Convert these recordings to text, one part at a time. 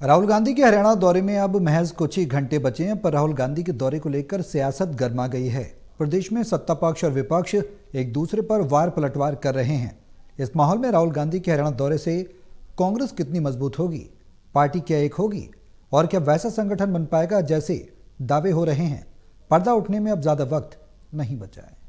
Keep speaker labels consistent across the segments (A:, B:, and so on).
A: राहुल गांधी के हरियाणा दौरे में अब महज कुछ ही घंटे बचे हैं, पर राहुल गांधी के दौरे को लेकर सियासत गर्मा गई है। प्रदेश में सत्ता पक्ष और विपक्ष एक दूसरे पर वार पलटवार कर रहे हैं। इस माहौल में राहुल गांधी के हरियाणा दौरे से कांग्रेस कितनी मजबूत होगी, पार्टी क्या एक होगी और क्या वैसा संगठन बन पाएगा जैसे दावे हो रहे हैं? पर्दा उठने में अब ज्यादा वक्त नहीं बचा है।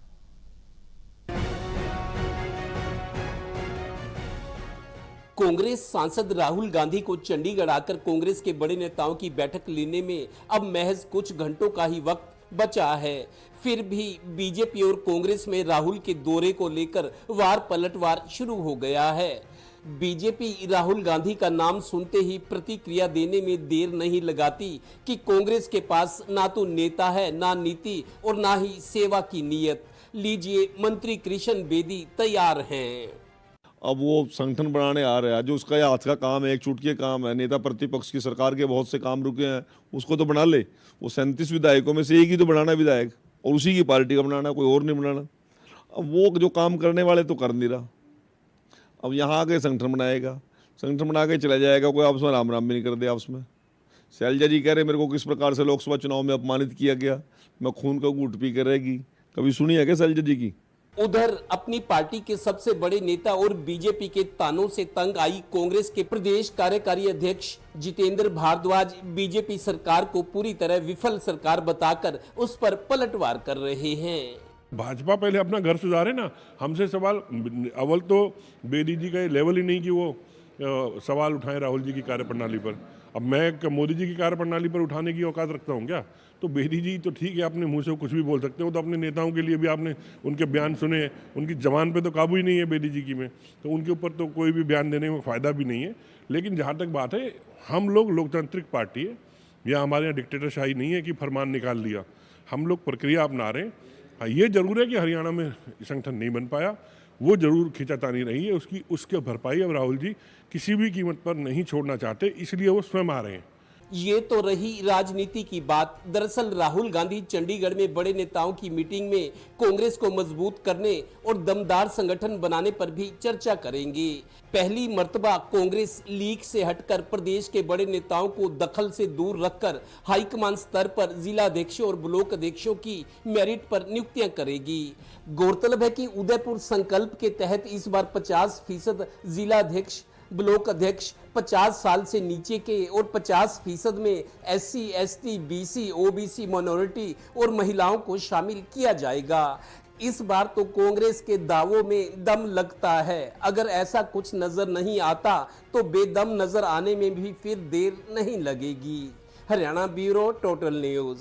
B: कांग्रेस सांसद राहुल गांधी को चंडीगढ़ आकर कांग्रेस के बड़े नेताओं की बैठक लेने में अब महज कुछ घंटों का ही वक्त बचा है। फिर भी बीजेपी और कांग्रेस में राहुल के दौरे को लेकर वार पलटवार शुरू हो गया है। बीजेपी राहुल गांधी का नाम सुनते ही प्रतिक्रिया देने में देर नहीं लगाती कि कांग्रेस के पास ना तो नेता है, ना नीति और ना ही सेवा की नीयत। लीजिए, मंत्री कृष्ण बेदी तैयार हैं।
C: अब वो संगठन बनाने आ रहा है, जो उसका हाथ का काम है, एक चुटकी का काम है। नेता प्रतिपक्ष की सरकार के बहुत से काम रुके हैं, उसको तो बना ले। वो 37 विधायकों में से एक ही तो बनाना विधायक, और उसी की पार्टी का बनाना, कोई और नहीं बनाना। अब वो जो काम करने वाले तो कर नहीं रहा। अब यहाँ आके संगठन बनाएगा, संगठन बना के चला जाएगा। कोई आपस में राम राम भी नहीं कर दे आपस में। शैलजा जी कह रहे मेरे को किस प्रकार से लोकसभा चुनाव में अपमानित किया गया, मैं खून का घूंट पी कर रहेगी। कभी सुनी है क्या शैलजा जी की?
B: उधर अपनी पार्टी के सबसे बड़े नेता और बीजेपी के तानों से तंग आई कांग्रेस के प्रदेश कार्यकारी अध्यक्ष जितेंद्र भारद्वाज बीजेपी सरकार को पूरी तरह विफल सरकार बताकर उस पर पलटवार कर रहे हैं।
D: भाजपा पहले अपना घर सुधारे ना। हमसे सवाल, अव्वल तो बेदी जी का ये लेवल ही नहीं कि वो सवाल उठाएं राहुल जी की कार्यप्रणाली पर। अब मैं मोदी जी की कार्यप्रणाली पर उठाने की औकात रखता हूँ क्या? तो बेदी जी तो ठीक है, अपने मुंह से कुछ भी बोल सकते हो। तो अपने नेताओं के लिए भी आपने उनके बयान सुने हैं, उनकी जबान पे तो काबू ही नहीं है बेदी जी की में, तो उनके ऊपर तो कोई भी बयान देने में फ़ायदा भी नहीं है। लेकिन जहाँ तक बात है, हम लोग लोकतांत्रिक पार्टी है, या हमारे यहाँ डिक्टेटरशाही नहीं है कि फरमान निकाल दिया। हम लोग प्रक्रिया अपना रहे हैं। हाँ, ये जरूर है कि हरियाणा में संगठन नहीं बन पाया, वो जरूर खींचातानी रही है उसके भरपाई अब राहुल जी किसी भी कीमत पर नहीं छोड़ना चाहते, इसलिए वो स्वयं आ रहे हैं।
B: ये तो रही राजनीति की बात। दरअसल राहुल गांधी चंडीगढ़ में बड़े नेताओं की मीटिंग में कांग्रेस को मजबूत करने और दमदार संगठन बनाने पर भी चर्चा करेंगे। पहली मर्तबा कांग्रेस लीग से हटकर प्रदेश के बड़े नेताओं को दखल से दूर रखकर हाईकमान स्तर पर जिला अध्यक्षों और ब्लॉक अध्यक्षों की मेरिट पर नियुक्तियां करेगी। गौरतलब है कि उदयपुर संकल्प के तहत इस बार 50% जिला अध्यक्ष, ब्लॉक अध्यक्ष 50 साल से नीचे के और 50% में SC, ST, BC, OBC, minority और महिलाओं को शामिल किया जाएगा। इस बार तो कांग्रेस के दावों में दम लगता है। अगर ऐसा कुछ नजर नहीं आता तो बेदम नजर आने में भी फिर देर नहीं लगेगी। Haryana bureau, total news.